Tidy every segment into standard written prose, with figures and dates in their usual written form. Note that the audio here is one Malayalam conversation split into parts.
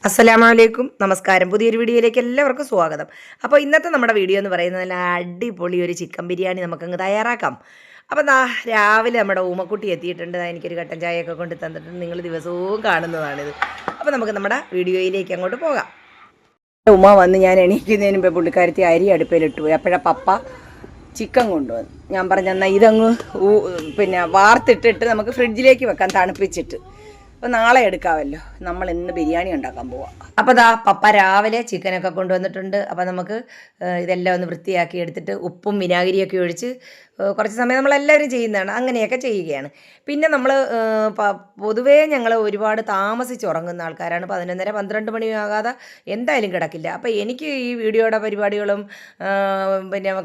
അസ്സലാമലൈക്കും, നമസ്കാരം. പുതിയൊരു വീഡിയോയിലേക്ക് എല്ലാവർക്കും സ്വാഗതം. അപ്പോൾ ഇന്നത്തെ നമ്മുടെ വീഡിയോ എന്ന് പറയുന്നത് നല്ല അടിപൊളി ഒരു ചിക്കൻ ബിരിയാണി നമുക്കങ്ങ് തയ്യാറാക്കാം. അപ്പോൾ രാവിലെ നമ്മുടെ ഊമക്കുട്ടി എത്തിയിട്ടുണ്ട്. എനിക്കൊരു കട്ടൻ ചായയൊക്കെ കൊണ്ട് തന്നിട്ടുണ്ട്. നിങ്ങൾ ദിവസവും കാണുന്നതാണിത്. അപ്പോൾ നമുക്ക് നമ്മുടെ വീഡിയോയിലേക്ക് അങ്ങോട്ട് പോകാം. ഉമ്മ വന്ന് ഞാൻ എണീക്കുന്നതിന് മുമ്പ് പുള്ളിക്കാരത്തി അരി അടുപ്പിലിട്ട് പോയി. അപ്പോഴാണ് പപ്പ ചിക്കൻ കൊണ്ടുവന്നു. ഞാൻ പറഞ്ഞെന്നാൽ ഇതങ്ങ് വാർത്തിട്ടിട്ട് നമുക്ക് ഫ്രിഡ്ജിലേക്ക് വെക്കാൻ, തണുപ്പിച്ചിട്ട്. അപ്പോൾ നാളെ എടുക്കാമല്ലോ. നമ്മൾ ഇന്ന് ബിരിയാണി ഉണ്ടാക്കാൻ പോവാം. അപ്പോൾ പപ്പ രാവിലെ ചിക്കനൊക്കെ കൊണ്ടുവന്നിട്ടുണ്ട്. അപ്പോൾ നമുക്ക് ഇതെല്ലാം ഒന്ന് വൃത്തിയാക്കി എടുത്തിട്ട് ഉപ്പും വിനാഗിരിയൊക്കെ ഒഴിച്ച് കുറച്ച് സമയം നമ്മളെല്ലാവരും ചെയ്യുന്നതാണ്, അങ്ങനെയൊക്കെ ചെയ്യുകയാണ്. പിന്നെ നമ്മൾ പൊതുവേ ഞങ്ങൾ ഒരുപാട് താമസിച്ച് ഉറങ്ങുന്ന ആൾക്കാരാണ്. 11:30-12 മണിയാകാതെ എന്തായാലും കിടക്കില്ല. അപ്പോൾ എനിക്ക് ഈ വീഡിയോയുടെ പരിപാടികളും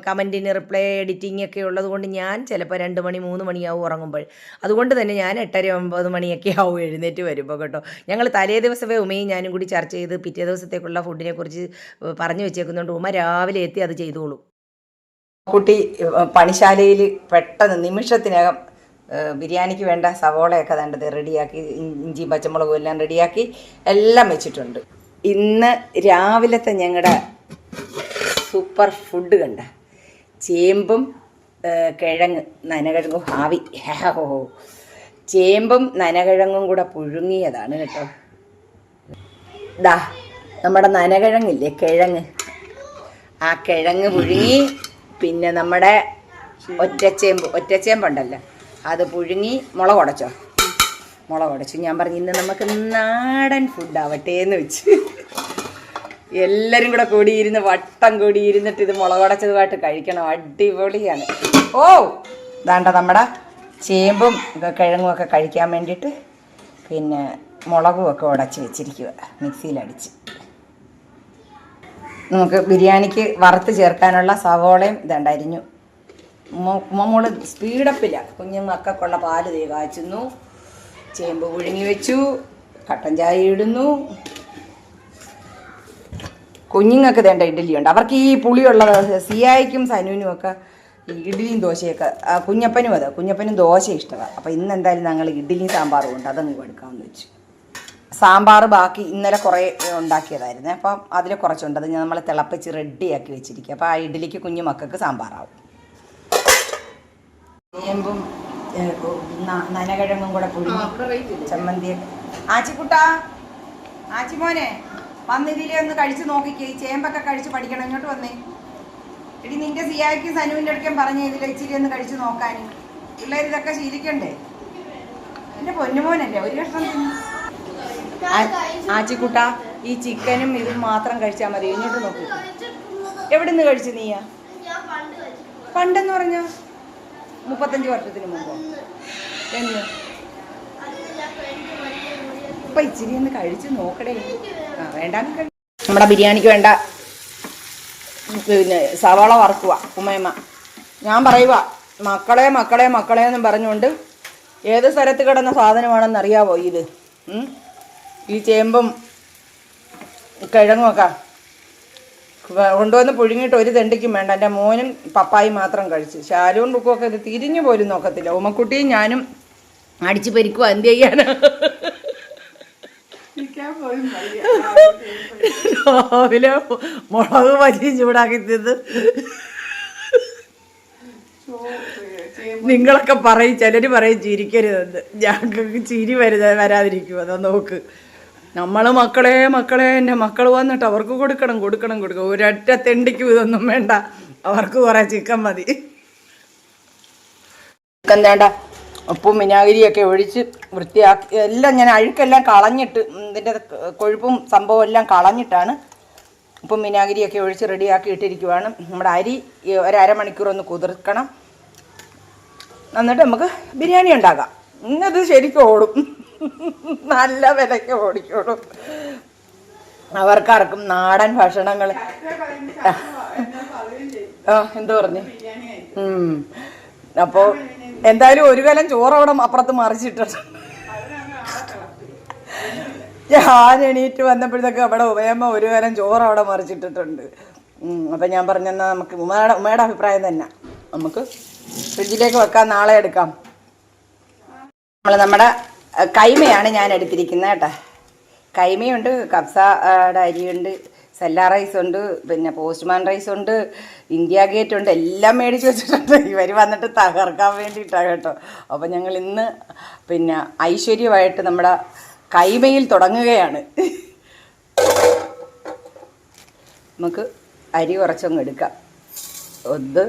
കമൻറ്റിന് റിപ്ലൈ എഡിറ്റിംഗ് ഒക്കെ ഉള്ളത് കൊണ്ട് ഞാൻ ചിലപ്പോൾ 2 മണി 3 മണിയാവും ഉറങ്ങുമ്പോൾ. അതുകൊണ്ട് തന്നെ ഞാൻ 8:30-9 മണിയൊക്കെ ആവും എഴുന്നേറ്റ് വരുമ്പോൾ കേട്ടോ. ഞങ്ങൾ തലേ ദിവസമേ ഉമയും ഞാനും കൂടി ചർച്ച ചെയ്ത് പിറ്റേ ദിവസത്തേക്കുള്ള ഫുഡിനെ കുറിച്ച് പറഞ്ഞു വെച്ചേക്കുന്നുണ്ട്. ഉമ രാവിലെ എത്തി അത് ചെയ്തോളൂ. കുട്ടി പണിശാലയിൽ പെട്ടെന്ന് നിമിഷത്തിനകം ബിരിയാണിക്ക് വേണ്ട സവോളയൊക്കെ വേണ്ടത് റെഡിയാക്കി, ഇഞ്ചിയും പച്ചമുളകും എല്ലാം റെഡിയാക്കി എല്ലാം വെച്ചിട്ടുണ്ട്. ഇന്ന് രാവിലത്തെ ഞങ്ങളുടെ സൂപ്പർ ഫുഡ് കണ്ട ചേമ്പും കിഴങ്ങ് നനകിഴങ്ങും ചേമ്പും നനകിഴങ്ങും കൂടെ പുഴുങ്ങിയതാണ് കേട്ടോ. നമ്മുടെ നനകിഴങ്ങില്ലേ, ആ കിഴങ്ങ് പുഴുങ്ങി, പിന്നെ നമ്മുടെ ഒറ്റച്ചേമ്പുണ്ടല്ലോ അത് പുഴുങ്ങി മുളക് ഉടച്ചു. ഞാൻ പറഞ്ഞു ഇന്ന് നമുക്ക് നാടൻ ഫുഡാവട്ടെ എന്ന് വെച്ച് എല്ലാവരും കൂടെ കൂടിയിരുന്ന് വട്ടം കൂടിയിരുന്നിട്ട് ഇത് മുളക് ഉടച്ചതുമായിട്ട് കഴിക്കണം. അടിപൊളിയാണ്. ദാണ്ട നമ്മുടെ ചേമ്പും കിഴങ്ങും ഒക്കെ കഴിക്കാൻ വേണ്ടിയിട്ട് പിന്നെ മുളകും ഒക്കെ ഉടച്ച് വെച്ചിരിക്കുക, മിക്സിയിലടിച്ച്. നമുക്ക് ബിരിയാണിക്ക് വറുത്ത് ചേർക്കാനുള്ള സവോളയും ഇതുണ്ടായിരുന്നു. മോള് സ്പീഡപ്പില്ല. കുഞ്ഞുമക്കൾക്കുള്ള പാല് കാച്ചുന്നു, ചേമ്പ് പുഴുങ്ങി വെച്ചു, കട്ടൻ ചായ ഇടുന്നു. കുഞ്ഞുങ്ങൾക്ക് വേണ്ട ഇഡ്ഡലിയുണ്ട്. അവർക്ക് ഈ പുളിയുള്ളത് സിയായിക്കും സനുവിനും ഒക്കെ ഇഡ്ഡലിയും ദോശയൊക്കെ, കുഞ്ഞപ്പനും ദോശ ഇഷ്ടമാണ്. അപ്പോൾ ഇന്ന് എന്തായാലും ഞങ്ങൾ ഇഡ്ഡലിയും സാമ്പാറും ഉണ്ട്, അതങ്ങ് എടുക്കാമെന്ന് വെച്ചു. സാമ്പാർ ബാക്കി ഇന്നലെ കുറേ ഉണ്ടാക്കിയതായിരുന്നു. അപ്പം അതിൽ കുറച്ചുണ്ട്, അത് നമ്മൾ തിളപ്പിച്ച് റെഡിയാക്കി വെച്ചിരിക്കുക. അപ്പോൾ ആ ഇഡ്ഡലിക്ക് കുഞ്ഞു മക്കൾക്ക് സാമ്പാറാവും. ചേമ്പും നനകിഴങ്ങും കൂടെ പുഴുങ്ങി ചമ്മന്തി. ആച്ചിമോനെ വന്നിതിലെ ഒന്ന് കഴിച്ച് നോക്കിക്കേ. ഈ ചേമ്പൊക്കെ കഴിച്ച് പഠിക്കണം. ഇങ്ങോട്ട് വന്നേ. എടി നിന്റെ സിയായ്ക്കും സനുവിൻ്റെ അടുക്കും പറഞ്ഞേ ഇതിൽ ഇച്ചിരി ഒന്ന് കഴിച്ച് നോക്കാൻ. പിള്ളേർ ഇതൊക്കെ ശീലിക്കണ്ടേ? എൻ്റെ പൊന്നുമോനല്ലേ, ഒരു കഷ്ണം. ആച്ചിക്കുട്ട ഈ ചിക്കനും ഇതും മാത്രം കഴിച്ചാൽ മതി. ഇങ്ങോട്ട് നോക്കി. എവിടെ നിന്ന് കഴിച്ചു നീയാ? പണ്ടെന്ന് പറഞ്ഞ 35 വർഷത്തിന് മുമ്പോ? എന്ന് ഇപ്പൊ ഇച്ചിരി ഒന്ന് കഴിച്ച് നോക്കടേ. വേണ്ടാന്ന്. നമ്മുടെ ബിരിയാണിക്ക് വേണ്ട പിന്നെ സവാള വറുക്കുക ഉമ്മയമ്മ. ഞാൻ പറയുക മക്കളെ എന്നും പറഞ്ഞുകൊണ്ട് ഏത് സ്ഥലത്ത് കിടന്ന സാധനമാണെന്ന് അറിയാവോ ഇത്? ഈ ചേമ്പും കിഴങ്ങുമൊക്കെ കൊണ്ടുവന്ന് പുഴുങ്ങിയിട്ട് ഒരു തെണ്ടിക്കും വേണ്ട. എൻ്റെ മോനും പപ്പായും മാത്രം കഴിച്ച്. ശാലുവും ടുക്കുമൊക്കെ ഇത് തിരിഞ്ഞു പോലും നോക്കത്തില്ല. ഉമ്മക്കുട്ടിയും ഞാനും അടിച്ച് പരിക്കുക. എന്ത് ചെയ്യാനാ? രാവിലെ മുളക് വലിയ ചൂടാക്കി തിന്ന് നിങ്ങളൊക്കെ പറയും, ചിലർ പറയും ചിരിക്കരുതെന്ന്. ഞങ്ങൾക്ക് ചിരി വരാതിരിക്കും. അതോ നോക്ക്. നമ്മൾ മക്കളെ എൻ്റെ മക്കൾ വന്നിട്ട് അവർക്ക് കൊടുക്കണം. ഒരൊറ്റ തെണ്ടിക്കും ഇതൊന്നും വേണ്ട. അവർക്ക് കുറേ ചിക്കൻ മതി. ചിക്കൻ വേണ്ട ഉപ്പും വിനാഗിരിയൊക്കെ ഒഴിച്ച് വൃത്തിയാക്കി എല്ലാം ഞാൻ അഴുക്കെല്ലാം കളഞ്ഞിട്ട്, ഇതിൻ്റെ കൊഴുപ്പും സംഭവം എല്ലാം കളഞ്ഞിട്ടാണ് ഉപ്പും വിനാഗിരിയൊക്കെ ഒഴിച്ച് റെഡിയാക്കി ഇട്ടിരിക്കുവാണ്. നമ്മുടെ അരി ഒരു ഒന്ന് കുതിർക്കണം. എന്നിട്ട് നമുക്ക് ബിരിയാണി ഉണ്ടാക്കാം. ഇന്നത് ശരിക്കും ഓടും, നല്ല വിലയ്ക്ക് ഓടിക്കോളും. അവർക്കാർക്കും നാടൻ ഭക്ഷണങ്ങൾ. എന്തു പറഞ്ഞു? അപ്പോൾ എന്തായാലും ഒരു കലം ചോറ് അവിടെ അപ്പുറത്ത് മറിച്ചിട്ടുണ്ട്. ഞാൻ എണീറ്റ് വന്നപ്പോഴത്തേക്ക് അവിടെ ഉമയമ്മ ഒരു കലം ചോറ് അവിടെ മറിച്ചിട്ടിട്ടുണ്ട്. അപ്പം ഞാൻ പറഞ്ഞെന്നാൽ നമുക്ക് ഉമ്മയുടെ അഭിപ്രായം തന്നെ, നമുക്ക് ഫ്രിഡ്ജിലേക്ക് വെക്കാം, നാളെ എടുക്കാം. നമ്മുടെ കൈമയാണ് ഞാൻ എടുത്തിരിക്കുന്നത് കേട്ടോ. കൈമയുണ്ട്, കബ്സയുടെ അരിയുണ്ട്, സെല്ല റൈസ് ഉണ്ട്, പിന്നെ പോസ്റ്റ്മാൻ റൈസ് ഉണ്ട്, ഇന്ത്യ ഗേറ്റ് ഉണ്ട്, എല്ലാം മേടിച്ച് വെച്ചിട്ടുണ്ട്. ഇവർ വന്നിട്ട് തകർക്കാൻ വേണ്ടിയിട്ടാണ് കേട്ടോ. അപ്പം ഞങ്ങൾ ഇന്ന് പിന്നെ ഐശ്വര്യമായിട്ട് നമ്മുടെ കൈമയിൽ തുടങ്ങുകയാണ്. നമുക്ക് അരി കുറച്ചങ്ങ് എടുക്കാം. ഒന്ന്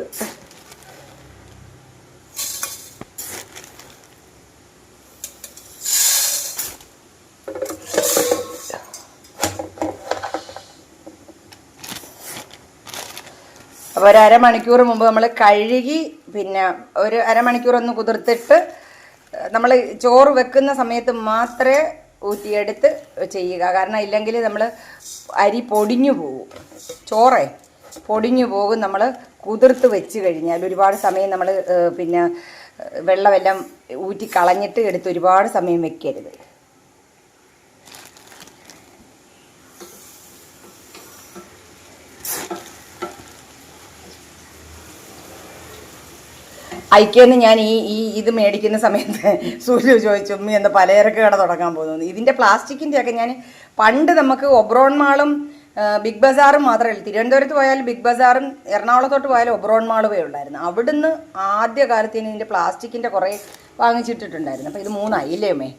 അപ്പോൾ ഒരു അരമണിക്കൂർ മുമ്പ് നമ്മൾ കഴുകി പിന്നെ ഒരു അരമണിക്കൂർ ഒന്ന് കുതിർത്തിട്ട് നമ്മൾ ചോറ് വെക്കുന്ന സമയത്ത് മാത്രമേ ഊറ്റിയെടുത്ത് ചെയ്യുക. കാരണം ഇല്ലെങ്കിൽ നമ്മൾ അരി പൊടിഞ്ഞു പോകും, ചോറേ പൊടിഞ്ഞു പോകും. നമ്മൾ കുതിർത്ത് വെച്ച് കഴിഞ്ഞാൽ ഒരുപാട് സമയം നമ്മൾ പിന്നെ വെള്ളമെല്ലാം ഊറ്റി കളഞ്ഞിട്ട് എടുത്ത് ഒരുപാട് സമയം വെക്കരുത്. ഐക്യെന്ന് ഞാൻ ഇത് മേടിക്കുന്ന സമയത്ത് സൂര്യ ചോദിച്ചു, ഉമ്മി എന്താ പലചരക്ക് കട തുടങ്ങാൻ പോകുന്നു. ഇതിൻ്റെ പ്ലാസ്റ്റിക്കിൻ്റെയൊക്കെ ഞാൻ പണ്ട് നമുക്ക് ഒബ്രോൺ മാളും ബിഗ് ബസാറും മാത്രമല്ല, തിരുവനന്തപുരത്ത് പോയാലും ബിഗ് ബസാറും എറണാകുളത്തോട്ട് പോയാലും ഒബ്രോൺ മാളുവേ ഉണ്ടായിരുന്നു. അവിടുന്ന് ആദ്യ കാലത്ത് ഇതിൻ്റെ പ്ലാസ്റ്റിക്കിൻ്റെ കുറേ വാങ്ങിച്ചിട്ടിട്ടുണ്ടായിരുന്നു. അപ്പോൾ ഇത് 3 ആയി ഇല്ലേ അമ്മേ?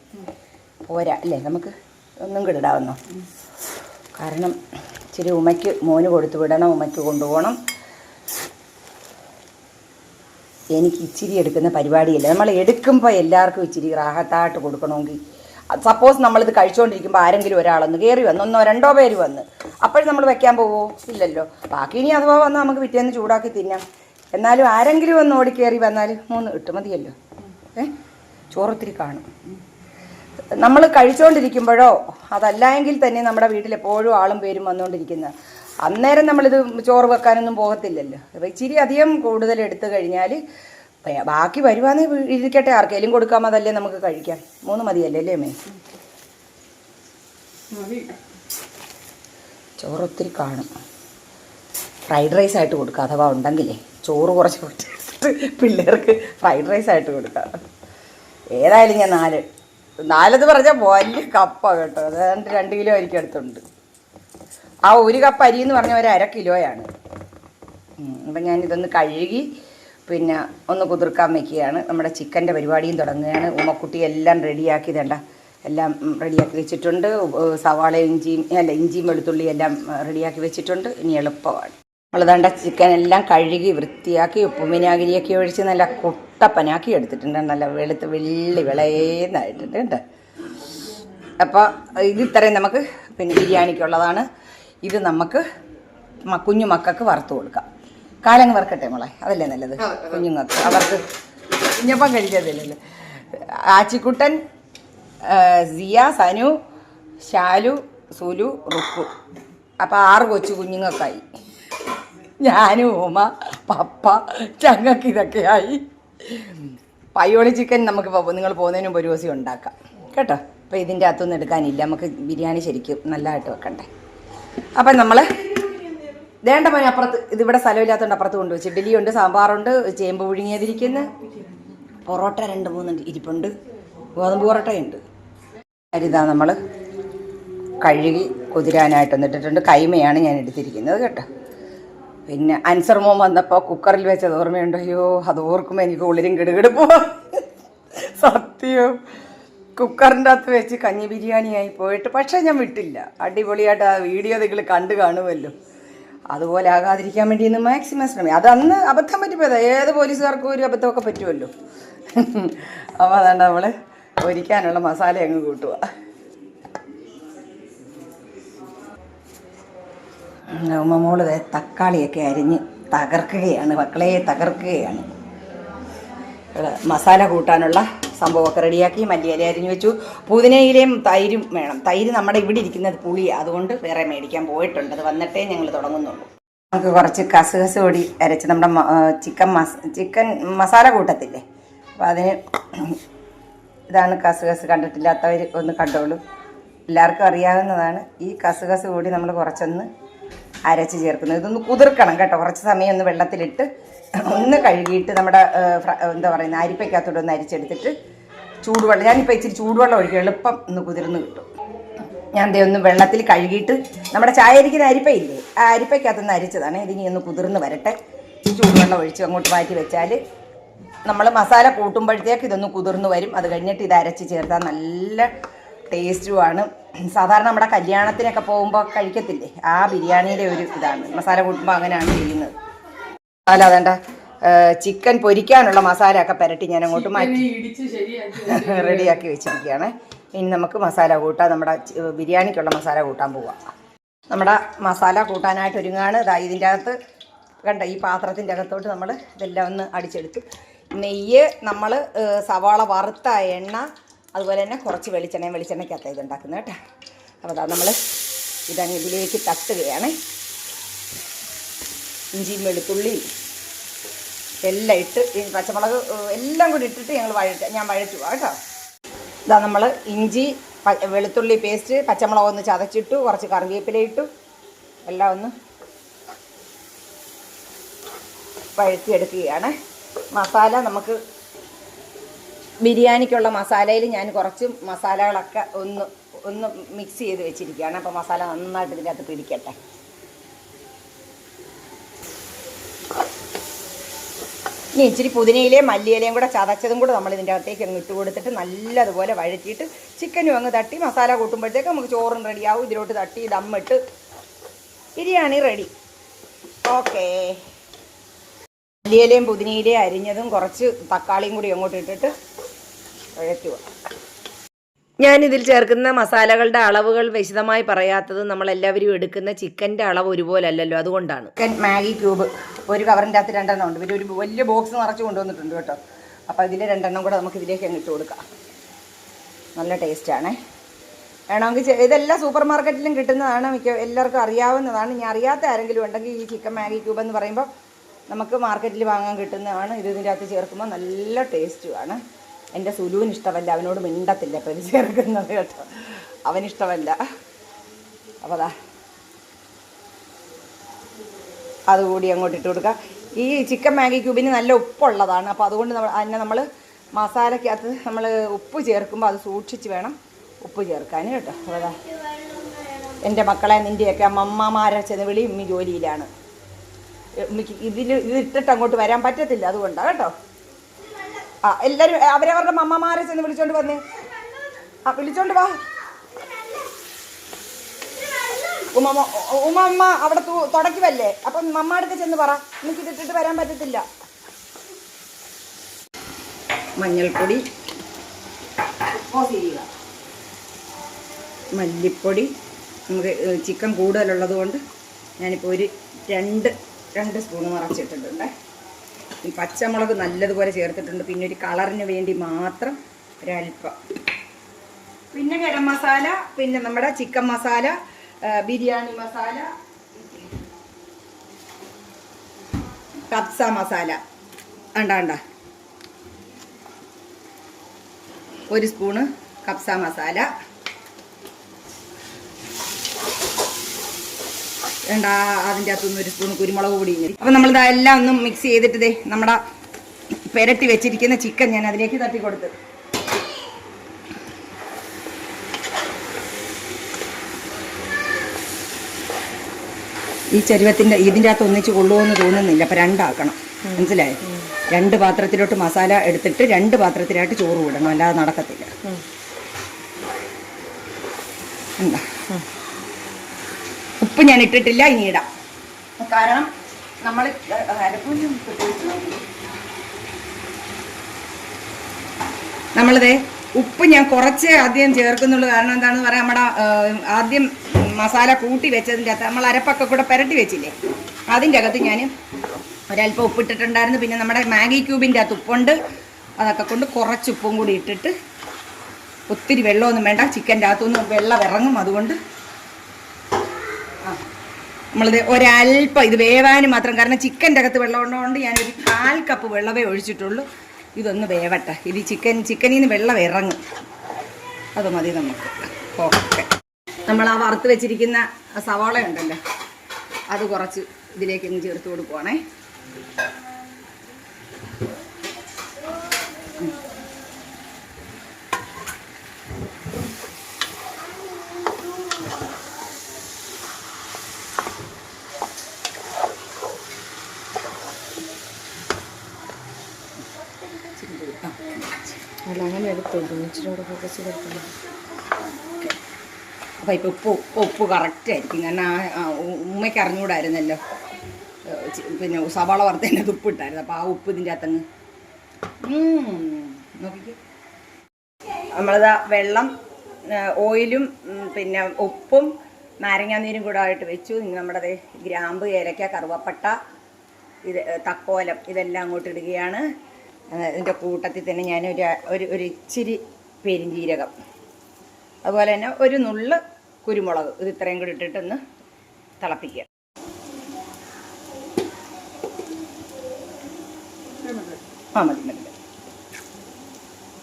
പോരാ അല്ലേ, നമുക്ക് ഒന്നും കിടാവുന്നോ? കാരണം ഇച്ചിരി ഉമ്മയ്ക്ക് മോന് കൊടുത്തു വിടണം, ഉമ്മയ്ക്ക് കൊണ്ടുപോകണം. എനിക്ക് ഇച്ചിരി എടുക്കുന്ന പരിപാടിയില്ല. നമ്മൾ എടുക്കുമ്പോൾ എല്ലാവർക്കും ഇച്ചിരി റാഹത്തായിട്ട് കൊടുക്കണമെങ്കിൽ, സപ്പോസ് നമ്മളിത് കഴിച്ചുകൊണ്ടിരിക്കുമ്പോൾ ആരെങ്കിലും ഒരാളൊന്ന് കയറി വന്ന് 1-2 പേര് വന്ന് അപ്പോഴും നമ്മൾ വെക്കാൻ പോവോ? ഇല്ലല്ലോ. ബാക്കി ഇനി അഥവാ വന്ന് നമുക്ക് പിറ്റേന്ന് ചൂടാക്കി തിന്നാം. എന്നാലും ആരെങ്കിലും ഒന്ന് ഓടിക്കയറി വന്നാൽ 3 ഇട്ട് മതിയല്ലോ. ചോറൊത്തിരി കാണും. നമ്മൾ കഴിച്ചുകൊണ്ടിരിക്കുമ്പോഴോ അതല്ലെങ്കിൽ തന്നെ നമ്മുടെ വീട്ടിൽ എപ്പോഴും ആളും പേരും വന്നുകൊണ്ടിരിക്കുന്നത്, അന്നേരം നമ്മളിത് ചോറ് വെക്കാനൊന്നും പോകത്തില്ലല്ലോ. അപ്പോൾ ഇച്ചിരി അധികം കൂടുതൽ എടുത്തു കഴിഞ്ഞാൽ ബാക്കി വരുവാന്ന് ഇരിക്കട്ടെ, ആർക്കെങ്കിലും കൊടുക്കാം, അതല്ലേ നമുക്ക് കഴിക്കാം. 3 മതിയല്ലേ അല്ലേ മേ? ചോറ് ഒത്തിരി കാണും. ഫ്രൈഡ് റൈസ് ആയിട്ട് കൊടുക്കുക, അഥവാ ഉണ്ടെങ്കിലേ ചോറ് കുറച്ച് കൊടുത്തിട്ട് പിള്ളേർക്ക് ഫ്രൈഡ് റൈസ് ആയിട്ട് കൊടുക്കാം. ഏതായാലും ഞാൻ 4 പറഞ്ഞാൽ വലിയ കപ്പാണ് കേട്ടോ. അതാണ്ട് 2 കിലോ അരിക്ക് അടുത്തുണ്ട്. ആ 1 കപ്പ് അരി എന്ന് പറഞ്ഞാൽ 1/2 കിലോയാണ്. അപ്പം ഞാനിതൊന്ന് കഴുകി പിന്നെ ഒന്ന് കുതിർക്കാൻ വയ്ക്കുകയാണ്. നമ്മുടെ ചിക്കൻ്റെ പരിപാടിയും തുടങ്ങുകയാണ്. ഉമ്മക്കുട്ടി എല്ലാം റെഡിയാക്കി തേണ്ട, എല്ലാം റെഡിയാക്കി വെച്ചിട്ടുണ്ട്. സവാളയും ഇഞ്ചിയും വെളുത്തുള്ളി എല്ലാം റെഡിയാക്കി വെച്ചിട്ടുണ്ട്. ഇനി എളുപ്പമാണ്. നമ്മളതാണ്ട ചിക്കൻ എല്ലാം കഴുകി വൃത്തിയാക്കി ഉപ്പും വിനാഗിരിയൊക്കെ ഒഴിച്ച് നല്ല കുട്ടപ്പനാക്കി എടുത്തിട്ടുണ്ട്. നല്ല വെളയെന്നായിട്ടുണ്ട് കേട്ടോ. അപ്പോൾ ഇത് ഇത്രയും നമുക്ക് പിന്നെ ബിരിയാണിക്കുള്ളതാണ്. ഇത് നമുക്ക് കുഞ്ഞു മക്കൾക്ക് വറുത്ത് കൊടുക്കാം. കാലങ്ങ് വറുക്കട്ടെ മോളെ, അതല്ലേ നല്ലത് കുഞ്ഞുങ്ങൾക്ക്. അവർക്ക് കുഞ്ഞപ്പം കഴിക്കാതില്ലല്ലോ. ആച്ചിക്കുട്ടൻ, സിയ, സനു, ഷാലു, സുലു, റുക്കു. അപ്പോൾ 6 കൊച്ചു കുഞ്ഞുങ്ങൾക്കായി. ഞാനും ഉമ്മ, പപ്പ, ഞങ്ങൾക്ക് ഇതൊക്കെയായി. പയ്യോളി ചിക്കൻ നമുക്ക് നിങ്ങൾ പോകുന്നതിന് മുമ്പ് ഒരു ദിവസം ഉണ്ടാക്കാം കേട്ടോ. അപ്പോൾ ഇതിൻ്റെ അകത്തൊന്നും എടുക്കാനില്ല, നമുക്ക് ബിരിയാണി ശരിക്കും നല്ലതായിട്ട് വെക്കണ്ടേ. അപ്പം നമ്മൾ വേണ്ട പനി അപ്പുറത്ത്, ഇതിവിടെ സ്ഥലമില്ലാത്തതുകൊണ്ട് അപ്പുറത്ത് കൊണ്ടുവച്ച് ഇഡ്ഡലിയുണ്ട്, സാമ്പാറുണ്ട്, ചേമ്പ് പുഴുങ്ങിയതിരിക്കുന്നു, പൊറോട്ട 2-3 ഇരിപ്പുണ്ട്, ഗോതമ്പ് പൊറോട്ടയുണ്ട്. അരിതാ നമ്മൾ കഴുകി കുതിരാനായിട്ടൊന്ന് ഇട്ടിട്ടുണ്ട്. കൈമയാണ് ഞാൻ എടുത്തിരിക്കുന്നത് കേട്ടോ. പിന്നെ അൻസർ മോൻ വന്നപ്പോൾ കുക്കറിൽ വെച്ചത് ഓർമ്മയുണ്ടോ? അയ്യോ, അത് ഓർക്കുമ്പോൾ എനിക്ക് ഉള്ളിലും കിടുകിടുപ്പോ. സത്യം, കുക്കറിൻ്റെ അകത്ത് വെച്ച് കഞ്ഞി ബിരിയാണിയായി പോയിട്ട്. പക്ഷേ ഞാൻ വിട്ടില്ല. അടിപൊളിയായിട്ട് ആ വീഡിയോ നിങ്ങൾ കണ്ടു കാണുമല്ലോ. അതുപോലെ ആകാതിരിക്കാൻ വേണ്ടി ഇന്ന് മാക്സിമം ശ്രമിക്കും. അത് അന്ന് അബദ്ധം പറ്റിപ്പോയതാ. ഏത് പോലീസുകാർക്കും ഒരു അബദ്ധമൊക്കെ പറ്റുമല്ലോ. അപ്പോൾ അതാണ്ട് നമ്മൾ ഒരിക്കാനുള്ള മസാല അങ്ങ് കൂട്ടുക. ഉമ്മമോള് തക്കാളിയൊക്കെ അരിഞ്ഞ് തകർക്കുകയാണ് മക്കളെ, തകർക്കുകയാണ്. മസാല കൂട്ടാനുള്ള സംഭവമൊക്കെ റെഡിയാക്കി മല്ലിയില അരിഞ്ഞു വെച്ചു. പുതിനയിലയും തൈരും വേണം. തൈര് നമ്മുടെ ഇവിടെ ഇരിക്കുന്നത് പുളിയാണ്, അതുകൊണ്ട് വേറെ മേടിക്കാൻ പോയിട്ടുണ്ട്. അത് വന്നിട്ടേ ഞങ്ങൾ തുടങ്ങുന്നുള്ളൂ. നമുക്ക് കുറച്ച് കസുകസ് പൊടി അരച്ച് നമ്മുടെ ചിക്കൻ മസാല കൂട്ടത്തില്ലേ, അപ്പോൾ അതിന് ഇതാണ് കസുകസ്. കണ്ടിട്ടില്ലാത്തവർ ഒന്ന് കണ്ടോളൂ, എല്ലാവർക്കും അറിയാവുന്നതാണ്. ഈ കസുകസ് കൂടി നമ്മൾ കുറച്ചൊന്ന് അരച്ച് ചേർക്കുന്നത്. ഇതൊന്ന് കുതിർക്കണം കേട്ടോ. കുറച്ച് സമയം ഒന്ന് വെള്ളത്തിലിട്ട് ഒന്ന് കഴുകിയിട്ട് നമ്മുടെ എന്താ പറയുന്നത് അരിപ്പയ്ക്കകത്തോട്ട് ഒന്ന് അരിച്ചെടുത്തിട്ട് ചൂടുവെള്ളം, ഞാനിപ്പോൾ ഇച്ചിരി ചൂടുവെള്ളം ഒഴിക്കും, എളുപ്പം ഒന്ന് കുതിർന്ന് കിട്ടും. ഞാൻ ദേ ഒന്ന് വെള്ളത്തിൽ കഴുകിയിട്ട് നമ്മുടെ ചായ അരിക്കുന്ന അരിപ്പയില്ലേ, ആ അരിപ്പയ്ക്കകത്തുനിന്ന് അരിച്ചതാണ്. ഇതിനി ഒന്ന് കുതിർന്ന് വരട്ടെ. ചൂടുവെള്ളം ഒഴിച്ച് അങ്ങോട്ട് മാറ്റി വെച്ചാൽ നമ്മൾ മസാല കൂട്ടുമ്പോഴത്തേക്ക് ഇതൊന്ന് കുതിർന്ന് വരും. അത് കഴിഞ്ഞിട്ട് ഇത് അരച്ച് ചേർത്താൽ നല്ല ടേസ്റ്റുമാണ്. സാധാരണ നമ്മുടെ കല്യാണത്തിനൊക്കെ പോകുമ്പോൾ കഴിക്കത്തില്ലേ, ആ ബിരിയാണിയുടെ ഒരു ഇതാണ്. മസാല കൂട്ടുമ്പോൾ അങ്ങനെയാണ് ചെയ്യുന്നത്. മസാല അതേണ്ട ചിക്കൻ പൊരിക്കാനുള്ള മസാല ഒക്കെ പുരട്ടി ഞാൻ അങ്ങോട്ട് മാറ്റി റെഡിയാക്കി വെച്ചിരിക്കുകയാണ്. ഇനി നമുക്ക് മസാല കൂട്ടാം. നമ്മുടെ ബിരിയാണിക്കുള്ള മസാല കൂട്ടാൻ പോവാം. നമ്മുടെ മസാല കൂട്ടാനായിട്ട് ഒരുങ്ങാണ്. ഇതിൻ്റെ അകത്ത് കണ്ട ഈ പാത്രത്തിൻ്റെ അകത്തോട്ട് നമ്മൾ ഇതെല്ലാം ഒന്ന് അടിച്ചെടുത്തു. നെയ്യ്, നമ്മൾ സവാള വറുത്ത എണ്ണ, അതുപോലെ തന്നെ കുറച്ച് വെളിച്ചെണ്ണയ്ക്കകത്ത് ഇത് ഉണ്ടാക്കുന്നത് കേട്ടോ. അപ്പോൾ നമ്മൾ ഇതങ്ങ് ഇതിലേക്ക് തട്ടുകയാണ്. ഇഞ്ചിയും വെളുത്തുള്ളിയും എല്ലാം ഇട്ട് പച്ചമുളക് എല്ലാം കൂടി ഇട്ടിട്ട് ഞാൻ വഴറ്റുക കേട്ടോ. നമ്മൾ ഇഞ്ചി വെളുത്തുള്ളി പേസ്റ്റ്, പച്ചമുളക് ഒന്ന് ചതച്ചിട്ടു, കുറച്ച് കറിവേപ്പില ഇട്ടു, എല്ലാം ഒന്ന് വഴറ്റിയെടുക്കുകയാണ്. മസാല നമുക്ക് ബിരിയാണിക്കുള്ള മസാലയിൽ ഞാൻ കുറച്ച് മസാലകളൊക്കെ ഒന്ന് മിക്സ് ചെയ്ത് വെച്ചിരിക്കുകയാണ്. അപ്പോൾ മസാല നന്നായിട്ട് ഇതിൻ്റെ അകത്ത് പിടിക്കട്ടെ. ഇനി ഇച്ചിരി പുതിനയിലയും മല്ലിയിലയും കൂടെ ചതച്ചതും കൂടെ നമ്മൾ ഇതിൻ്റെ അകത്തേക്ക് അങ്ങ് ഇട്ട് കൊടുത്തിട്ട് നല്ലതുപോലെ വഴറ്റിയിട്ട് ചിക്കനും അങ്ങ് തട്ടി മസാല കൂട്ടുമ്പോഴത്തേക്ക് നമുക്ക് ചോറും റെഡിയാവും. ഇതിലോട്ട് തട്ടി ദമ്മിട്ട് ബിരിയാണി റെഡി. ഓക്കേ. മല്ലിയിലയും പുതിനയിലയും അരിഞ്ഞതും കുറച്ച് തക്കാളിയും കൂടി അങ്ങോട്ട് ഇട്ടിട്ട് വഴറ്റുക. ഞാനിതിൽ ചേർക്കുന്ന മസാലകളുടെ അളവുകൾ വിശദമായി പറയാത്തത് നമ്മളെല്ലാവരും എടുക്കുന്ന ചിക്കൻ്റെ അളവ് ഒരുപോലെ അല്ലല്ലോ, അതുകൊണ്ടാണ്. ചിക്കൻ മാഗി ക്യൂബ് ഒരു കവറിൻ്റെ അകത്ത് 2 ഉണ്ട്. പിന്നെ ഒരു വലിയ ബോക്സ് നിറച്ച് കൊണ്ടുവന്നിട്ടുണ്ട് കേട്ടോ. അപ്പോൾ ഇതിൽ 2 കൂടെ നമുക്ക് ഇതിലേക്ക് അങ്ങ് ഇട്ട് കൊടുക്കാം. നല്ല ടേസ്റ്റാണേ. വേണമെങ്കിൽ ഇതെല്ലാം സൂപ്പർ മാർക്കറ്റിലും കിട്ടുന്നതാണ്, എല്ലാവർക്കും അറിയാവുന്നതാണ്. ഇനി അറിയാത്ത ആരെങ്കിലും ഉണ്ടെങ്കിൽ ഈ ചിക്കൻ മാഗി ക്യൂബ് എന്ന് പറയുമ്പോൾ നമുക്ക് മാർക്കറ്റിൽ വാങ്ങാൻ കിട്ടുന്നതാണ്. ഇതിൻ്റെ അകത്ത് ചേർക്കുമ്പോൾ നല്ല ടേസ്റ്റുമാണ്. എൻ്റെ സുലുവിന് ഇഷ്ടമല്ല, അവനോട് മിണ്ടത്തില്ല അപ്പോൾ ഇത് ചേർക്കുന്നത് കേട്ടോ, അവനിഷ്ടമല്ല. അപ്പോൾ അതുകൂടി അങ്ങോട്ട് ഇട്ട് കൊടുക്കുക. ഈ ചിക്കൻ മാഗി ക്യൂബിന് നല്ല ഉപ്പുള്ളതാണ്. അപ്പോൾ അതുകൊണ്ട് നമ്മൾ മസാലയ്ക്കകത്ത് നമ്മൾ ഉപ്പ് ചേർക്കുമ്പോൾ അത് സൂക്ഷിച്ച് വേണം ഉപ്പ് ചേർക്കാൻ കേട്ടോ. അപ്പോൾ എൻ്റെ മക്കളെ നിൻ്റെയൊക്കെ അമ്മമാരെ ചെന്ന് വിളി, ഉമ്മി ജോലിയിലാണ്, ഉമ്മിക്ക് ഇതിട്ടിട്ട് അങ്ങോട്ട് വരാൻ പറ്റത്തില്ല, അതുകൊണ്ടാണ് കേട്ടോ. എല്ലാവരും അവരവരുടെ അമ്മമാരെ ചെന്ന് വിളിച്ചോണ്ട് വന്നേ. വിളിച്ചോണ്ട് വാ. ഉമ്മ അവിടെ തുടയ്ക്കുമല്ലേ, അപ്പം മമ്മ അടുത്ത് ചെന്ന് പറ, എനിക്ക് ഇതിട്ടിട്ട് വരാൻ പറ്റത്തില്ല. മഞ്ഞൾപ്പൊടി, മല്ലിപ്പൊടി, നമുക്ക് ചിക്കൻ കൂടുതലുള്ളത് കൊണ്ട് ഞാനിപ്പോൾ ഒരു 2 സ്പൂൺ നിറച്ചിട്ടിട്ടുണ്ട്. ഈ പച്ചമുളക് നല്ലതുപോലെ ചേർത്തിട്ടുണ്ട്. പിന്നെ ഒരു കളറിന് വേണ്ടി മാത്രം ഒരൽപ്പം. പിന്നെ ഗരം മസാല, പിന്നെ നമ്മുടെ ചിക്കൻ മസാല, ബിരിയാണി മസാല, കബ്സ മസാല കണ്ട 1 സ്പൂണ് കബ്സ മസാല വേണ്ട. അതിൻ്റെ അകത്തുനിന്ന് 1 സ്പൂൺ കുരുമുളക് പൊടി. അപ്പം നമ്മളിതെല്ലാം ഒന്നും മിക്സ് ചെയ്തിട്ട് നമ്മുടെ പുരട്ടി വെച്ചിരിക്കുന്ന ചിക്കൻ ഞാൻ അതിലേക്ക് തട്ടി കൊടുത്ത് ഈ ചരുവത്തിൻ്റെ ഇതിൻ്റെ അകത്ത് ഒന്നിച്ച് കൊള്ളുമെന്ന് തോന്നുന്നില്ല. അപ്പം 2 ആക്കണം, മനസ്സിലായോ? 2 പാത്രത്തിലോട്ട് മസാല എടുത്തിട്ട് 2 പാത്രത്തിലായിട്ട് ചോറ് വിടണം, അല്ലാതെ നടക്കത്തില്ല. എന്താ ഉപ്പ് ഞാൻ ഇട്ടിട്ടില്ല, ഇനി ഇടാം. കാരണം നമ്മൾ നമ്മളിതേ ഉപ്പ് ഞാൻ കുറച്ച് ആദ്യം ചേർക്കുന്നുള്ളൂ. കാരണം എന്താണെന്ന് പറയാം, നമ്മുടെ ആദ്യം മസാല കൂട്ടി വെച്ചതിൻ്റെ അകത്ത് നമ്മൾ അരപ്പൊക്കെ കൂടെ പുരട്ടി വെച്ചില്ലേ, അതിൻ്റെ അകത്ത് ഞാൻ ഒരല്പം ഉപ്പിട്ടിട്ടുണ്ടായിരുന്നു. പിന്നെ നമ്മുടെ മാഗി ക്യൂബിൻ്റെ അകത്ത് ഉപ്പുണ്ട്, അതൊക്കെ കൊണ്ട് കുറച്ച് ഉപ്പും കൂടി ഇട്ടിട്ട്, ഒത്തിരി വെള്ളമൊന്നും വേണ്ട, ചിക്കൻ്റെ അകത്തൊന്നും വെള്ളം ഇറങ്ങും. അതുകൊണ്ട് നമ്മളിത് ഒരല്പം ഇത് വേവാനും മാത്രം, കാരണം ചിക്കൻ്റെ അകത്ത് വെള്ളം ഉള്ളതുകൊണ്ട് ഞാനൊരു 1/4 കപ്പ് വെള്ളമേ ഒഴിച്ചിട്ടുള്ളൂ. ഇതൊന്ന് വേവട്ടെ. ഇത് ചിക്കനിൽ നിന്ന് വെള്ളം ഇറങ്ങും, അത് മതി നമുക്ക്. ഓക്കെ. നമ്മൾ ആ വറുത്ത് വെച്ചിരിക്കുന്ന സവാള ഉണ്ടല്ലോ, അത് കുറച്ച് ഇതിലേക്ക് ഒന്ന് ചേർത്ത് കൊടുക്കുവാണേ. അല്ല അങ്ങനെ എടുത്തോളൂ ഇച്ചിരി ഫോക്കസ് ചെയ്തെടുത്തോളൂ. അപ്പം ഇപ്പം ഉപ്പ് കറക്റ്റായിരിക്കും. കാരണം ഉമ്മയ്ക്ക് അറിഞ്ഞുകൂടായിരുന്നല്ലോ, പിന്നെ സവാള വറുത്തതിൻ്റെ ഉപ്പ് ഇട്ടായിരുന്നു. അപ്പോൾ ആ ഉപ്പ് ഇതിൻ്റെ അകത്തങ്ങ് നോക്കിക്കേ. നമ്മളിതാ വെള്ളം, ഓയിലും പിന്നെ ഉപ്പും നാരങ്ങാനീരും കൂടെ ആയിട്ട് വെച്ചു. നമ്മുടെ ഗ്രാമ്പ്, ഏലക്ക, കറുവപ്പട്ട, ഇത് തക്കോലം ഇതെല്ലാം അങ്ങോട്ട് ഇടുകയാണ്. ഇതിൻ്റെ കൂട്ടത്തിൽ തന്നെ ഞാൻ ഒരു ഇച്ചിരി പെരിഞ്ജീരകം, അതുപോലെ തന്നെ ഒരു നുള്ള് കുരുമുളക്, ഇത് ഇത്രയും കൂടി ഇട്ടിട്ടൊന്ന് തിളപ്പിക്കുക. മതി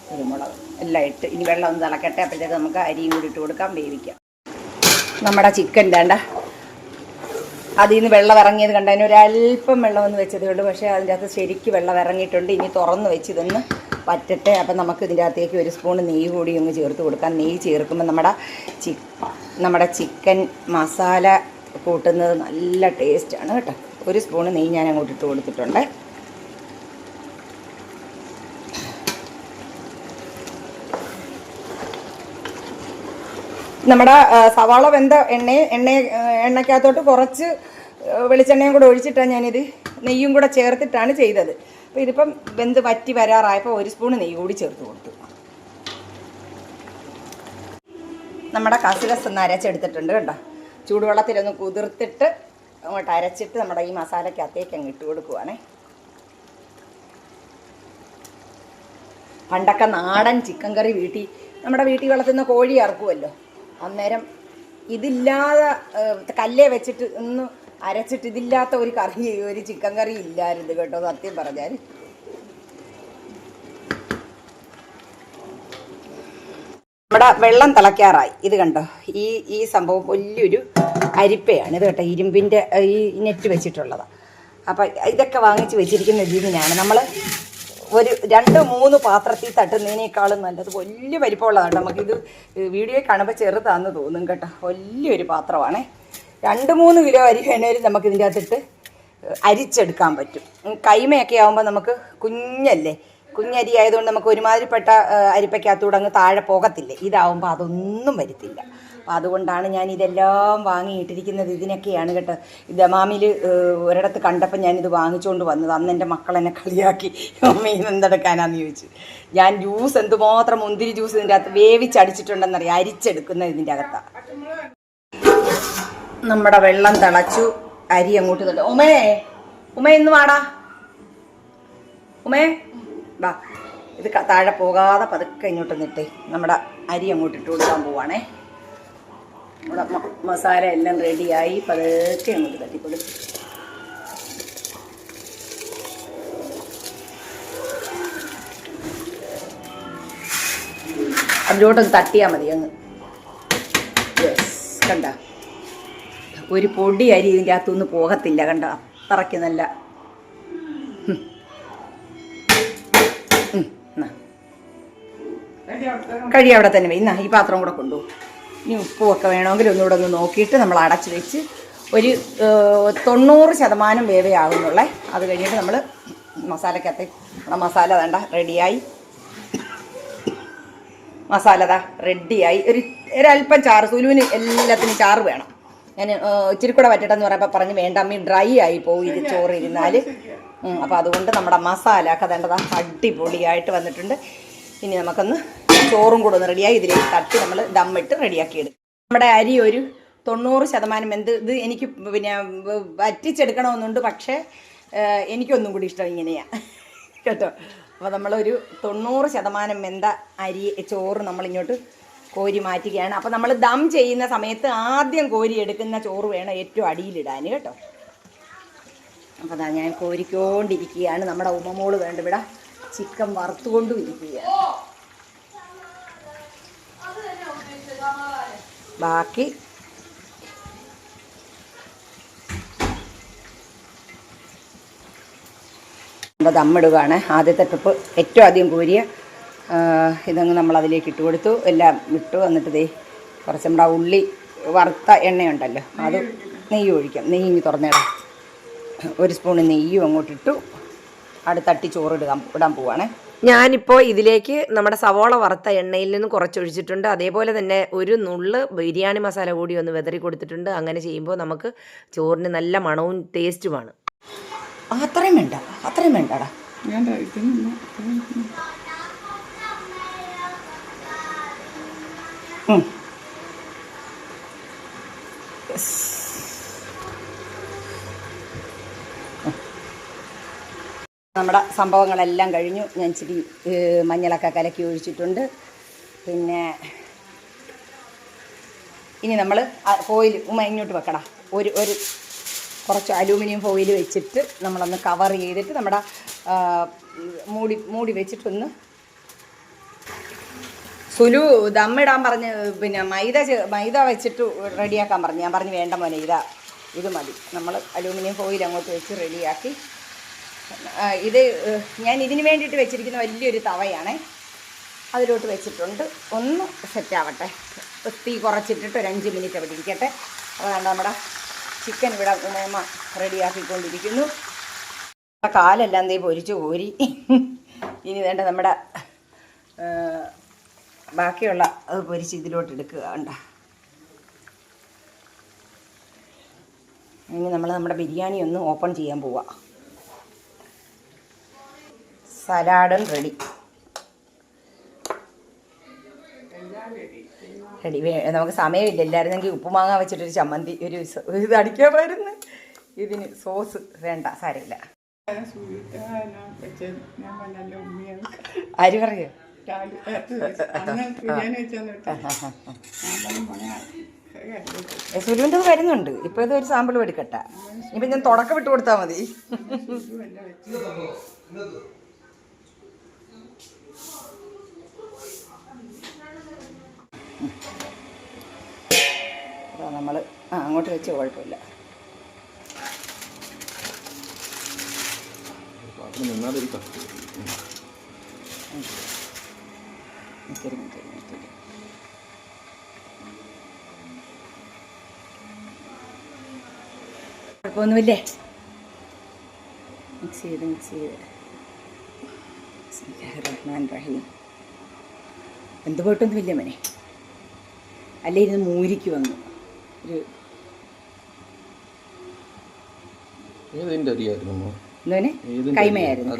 കുരുമുളക് എല്ലാം ഇട്ട് ഇനി വെള്ളം ഒന്ന് തിളക്കട്ടെ. അപ്പോഴത്തേക്ക് നമുക്ക് അരിയും കൂടി ഇട്ട് കൊടുക്കാം, വേവിക്കാം. നമ്മുടെ ചിക്കൻ വേണ്ട അതിൽ നിന്ന് വെള്ളം ഇറങ്ങിയത് കണ്ട, അതിന് ഒരല്പം വെള്ളം ഒന്ന് വെച്ചതേ ഉള്ളൂ. പക്ഷേ അതിൻ്റെ അകത്ത് ശരിക്കും വെള്ളം ഇറങ്ങിയിട്ടുണ്ട്. ഇനി തുറന്ന് വെച്ച് ഇതൊന്ന് വറ്റട്ടെ. അപ്പം നമുക്ക് ഇതിൻ്റെ അകത്തേക്ക് ഒരു സ്പൂൺ നെയ്യ് കൂടി ഒന്ന് ചേർത്ത് കൊടുക്കാം. നെയ്യ് ചേർക്കുമ്പോൾ നമ്മുടെ ചിക്കൻ മസാല കൂട്ടുന്നത് നല്ല ടേസ്റ്റാണ് കേട്ടോ. ഒരു സ്പൂണ് നെയ്യ് ഞാൻ അങ്ങോട്ട് ഇട്ട് കൊടുത്തിട്ടുണ്ട്. നമ്മുടെ സവാള വെന്ത എണ്ണയ്ക്കകത്തോട്ട് കുറച്ച് വെളിച്ചെണ്ണയും കൂടെ ഒഴിച്ചിട്ടാണ് ഞാനിത് നെയ്യും കൂടെ ചേർത്തിട്ടാണ് ചെയ്തത്. അപ്പോൾ ഇതിപ്പം വെന്ത് വറ്റി വരാറായപ്പോൾ ഒരു സ്പൂൺ നെയ്യ് കൂടി ചേർത്ത് കൊടുത്തു. നമ്മുടെ കസുകസ് ഒന്ന് അരച്ചെടുത്തിട്ടുണ്ട് കേട്ടോ. ചൂടുവെള്ളത്തിലൊന്ന് കുതിർത്തിട്ട് അങ്ങോട്ട് അരച്ചിട്ട് നമ്മുടെ ഈ മസാലയ്ക്കകത്തേക്ക് അങ്ങ് ഇട്ട് കൊടുക്കുവാണേ. പണ്ടൊക്കെ നാടൻ ചിക്കൻ കറി നമ്മുടെ വീട്ടിൽ വളർത്തുന്ന കോഴി ഇറക്കുമല്ലോ, അന്നേരം ഇതില്ലാതെ കല്ലേ വെച്ചിട്ട് ഒന്ന് അരച്ചിട്ട് ഇതില്ലാത്ത ഒരു ചിക്കൻ കറി ഇല്ലായിരുന്നു കേട്ടോ, സത്യം പറഞ്ഞാൽ. നമ്മുടെ വെള്ളം തിളയ്ക്കാറായി. ഇത് കണ്ടോ, ഈ സംഭവം വലിയൊരു അരിപ്പയാണ് ഇത് കേട്ടോ, ഇരുമ്പിൻ്റെ ഈ നെറ്റ് വെച്ചിട്ടുള്ളതാണ്. അപ്പം ഇതൊക്കെ വാങ്ങിച്ച് വെച്ചിരിക്കുന്ന ഇതിനാണ് നമ്മൾ ഒരു 2-3 പാത്രത്തിൽ തട്ടുന്നതിനേക്കാളും നല്ലത് വലിയ വലിപ്പമുള്ളതാണ്. നമുക്കിത് വീഡിയോ കാണുമ്പോൾ ചെറുതാണെന്ന് തോന്നും കേട്ടോ. വലിയൊരു പാത്രമാണേ. 2-3 കിലോ അരി വേണേലും നമുക്കിതിൻ്റെ അകത്തിട്ട് അരിച്ചെടുക്കാൻ പറ്റും. കൈമയൊക്കെ ആകുമ്പോൾ നമുക്ക് കുഞ്ഞരി ആയതുകൊണ്ട് നമുക്ക് ഒരുമാതിരിപ്പെട്ട അരിപ്പയ്ക്കകത്തൂടെ അങ്ങ് താഴെ പോകത്തില്ലേ. ഇതാവുമ്പോൾ അതൊന്നും വരുത്തില്ല. അപ്പോൾ അതുകൊണ്ടാണ് ഞാൻ ഇതെല്ലാം വാങ്ങിയിട്ടിരിക്കുന്നത്. ഇതിനൊക്കെയാണ് കേട്ടോ. ദമാമിൽ ഒരിടത്ത് കണ്ടപ്പോൾ ഞാനിത് വാങ്ങിച്ചുകൊണ്ട് വന്നത്. അന്ന് എൻ്റെ മക്കളെന്നെ കളിയാക്കി, മീൻ എന്തെടുക്കാനാന്ന് ചോദിച്ചു. ഞാൻ ജ്യൂസ് എന്തുമാത്രം മുന്തിരി ജ്യൂസ് ഇതിൻ്റെ അകത്ത് വേവിച്ചടിച്ചിട്ടുണ്ടെന്നറിയാം, അരിച്ചെടുക്കുന്നത് ഇതിൻ്റെ അകത്താണ്. നമ്മുടെ വെള്ളം തിളച്ചു, അരി അങ്ങോട്ട് തള്ളു. ഉമേ ഇന്ന് വാടാ, ഉമേ വാ. ഇത് താഴെ പോകാതെ പതുക്കെ ഇങ്ങോട്ട് നിട്ടേ. നമ്മുടെ അരി അങ്ങോട്ട് ഇട്ട് കൊടുക്കാൻ പോവാണേ. നമ്മുടെ മസാല എല്ലാം റെഡിയായി, പതുക്കെ അങ്ങോട്ട് തട്ടിക്കൊടുക്കും. അതിലോട്ടൊന്ന് തട്ടിയാൽ മതി അങ്ങ്. കണ്ട, ഒരു പൊടി അരി ഇതിൻ്റെ അകത്തൊന്നും പോകത്തില്ല കണ്ട, അത്രയ്ക്ക് നല്ല. കഴിയും അവിടെ തന്നെ ഇന്നാ ഈ പാത്രം കൂടെ കൊണ്ടുപോകും. ഇനി ഉപ്പുമൊക്കെ വേണമെങ്കിൽ ഒന്നുകൂടെ ഒന്ന് നോക്കിയിട്ട് നമ്മൾ അടച്ച് വെച്ച് ഒരു 90% വേവേ ആകുന്നുള്ളേ. അത് കഴിഞ്ഞിട്ട് നമ്മൾ മസാലക്കകത്ത് നമ്മുടെ മസാല വേണ്ട റെഡിയായി. മസാല റെഡിയായി. ഒരല്പം ചാറ്, സുലുവിന് എല്ലാത്തിനും ചാറ് വേണം. ഞാൻ ഇച്ചിരി കൂടെ വറ്റട്ടെന്ന് പറയുമ്പോൾ പറഞ്ഞ് വേണ്ട അമ്മി ഡ്രൈ ആയി പോകും ചോറ് ഇരുന്നാൽ. അപ്പോൾ അതുകൊണ്ട് നമ്മുടെ മസാല ഒക്കെ വേണ്ടതാ അടിപൊളിയായിട്ട് വന്നിട്ടുണ്ട്. ഇനി നമുക്കൊന്ന് ചോറും കൂടെ ഒന്ന് റെഡിയായി ഇതിലേക്ക് തട്ടി നമ്മൾ ദമ്മിട്ട് റെഡിയാക്കി എടുക്കും. നമ്മുടെ അരി ഒരു 90% ഇത് എനിക്ക് പിന്നെ വറ്റിച്ചെടുക്കണമെന്നുണ്ട്. പക്ഷേ എനിക്കൊന്നും കൂടി ഇഷ്ടം ഇങ്ങനെയാണ് കേട്ടോ. അപ്പോൾ നമ്മളൊരു 90% വെന്ത ചോറ് നമ്മളിങ്ങോട്ട് കോരി മാറ്റുകയാണ്. അപ്പോൾ നമ്മൾ ദം ചെയ്യുന്ന സമയത്ത് ആദ്യം കോരി എടുക്കുന്ന ചോറ് വേണം ഏറ്റവും അടിയിലിടാൻ കേട്ടോ. അപ്പോൾ അതാ ഞാൻ കോരിക്കൊണ്ടിരിക്കുകയാണ്. നമ്മുടെ ഉമ്മമോള് വേണ്ട ഇവിടെ ചിക്കൻ വറുത്തുകൊണ്ടും ഇരിക്കുകയാണ്. ബാക്കി ദമ്മിടുകയാണ്. ആദ്യത്തെ ട്രിപ്പ് ഏറ്റവും ആദ്യം കോരിയ ഇതങ്ങ് നമ്മൾ അതിലേക്ക് ഇട്ട് കൊടുത്തു. എല്ലാം ഇട്ടു. എന്നിട്ട് ദേ കുറച്ച് നമ്മുടെ ഉള്ളി വറുത്ത എണ്ണയുണ്ടല്ലോ, അത് നെയ്യ് ഒഴിക്കാം. നെയ്യ് ഇനി തുറന്നിടാം. ഒരു സ്പൂൺ നെയ്യും അങ്ങോട്ടിട്ടു. അടുത്തട്ടി ചോറ് ഇടാൻ പോവാണേ. ഞാനിപ്പോൾ ഇതിലേക്ക് നമ്മുടെ സവോള വറുത്ത എണ്ണയിൽ നിന്ന് കുറച്ചൊഴിച്ചിട്ടുണ്ട്. അതേപോലെ തന്നെ ഒരു നുള്ള് ബിരിയാണി മസാല കൂടി ഒന്ന് വിതറി കൊടുത്തിട്ടുണ്ട്. അങ്ങനെ ചെയ്യുമ്പോൾ നമുക്ക് ചോറിന് നല്ല മണവും ടേസ്റ്റുമാണ്. അത്രയും വേണ്ട, അത്രയും വേണ്ടടാ. നമ്മുടെ സംഭവങ്ങളെല്ലാം കഴിഞ്ഞു. ഞാൻ ഇച്ചിരി മഞ്ഞളൊക്കെ കലക്കി ഒഴിച്ചിട്ടുണ്ട്. പിന്നെ ഇനി നമ്മൾ ഫോയിൽ ഇങ്ങോട്ട് വെക്കണം. ഒരു കുറച്ച് അലൂമിനിയം ഫോയിൽ വെച്ചിട്ട് നമ്മളൊന്ന് കവർ ചെയ്തിട്ട് നമ്മുടെ മൂടി വെച്ചിട്ടൊന്ന് സുലു ദമ്മിടാൻ പറഞ്ഞ് പിന്നെ മൈദ വെച്ചിട്ട് റെഡിയാക്കാൻ പറഞ്ഞു. ഞാൻ പറഞ്ഞു വേണ്ട മോനെ ഇത് മതി. നമ്മൾ അലൂമിനിയം ഫോയിൽ അങ്ങോട്ട് വെച്ച് റെഡിയാക്കി. ഇത് ഞാൻ ഇതിന് വേണ്ടിയിട്ട് വെച്ചിരിക്കുന്ന വലിയൊരു തവയാണേ, അതിലോട്ട് വെച്ചിട്ടുണ്ട്. ഒന്ന് സെറ്റാവട്ടെ. തീ കുറച്ചിട്ടിട്ട് ഒരു 5 മിനിറ്റ് അവിടെ ഇരിക്കട്ടെ. അപ്പോൾ വേണ്ട നമ്മുടെ ചിക്കൻ ഇവിടെ ഉമ്മ റെഡിയാക്കിക്കൊണ്ടിരിക്കുന്നു. കാലെല്ലാം ദേ പൊരിച്ച് കോരി. ഇനി വേണ്ട നമ്മുടെ ബാക്കിയുള്ള അത് പൊരിച്ച് ഇതിലോട്ട് എടുക്കുക. വേണ്ട ഇനി നമ്മൾ നമ്മുടെ ബിരിയാണി ഒന്ന് ഓപ്പൺ ചെയ്യാൻ പോവാം. സലാഡും റെഡി. നമുക്ക് സമയമില്ല. ഇല്ലായിരുന്നെങ്കിൽ ഉപ്പുമാങ്ങ വെച്ചിട്ടൊരു ചമ്മന്തി ഇത് അടിക്കാമായിരുന്നു. ഇതിന് സോസ് വേണ്ട, സാരമില്ല. ആര് പറയൂ? സുലുവിൻ്റെ വരുന്നുണ്ട്. ഇപ്പോൾ ഇതൊരു സാമ്പിൾ എടുക്കട്ടെ. ഇപ്പം ഞാൻ തുടക്കം വിട്ട് കൊടുത്താൽ മതി. നമ്മൾ അങ്ങോട്ട് വെച്ച് കുഴപ്പമില്ല. കുഴപ്പമൊന്നുമില്ലേ? മിക്സ് ചെയ്ത് റഹ്മാൻ റഹീം. എന്ത് പോയിട്ടൊന്നുമില്ല മോനെ. അല്ലേ ഇരുന്ന് മൂരിക്ക് വന്നു. ഒരു കൈമയായിരുന്നു.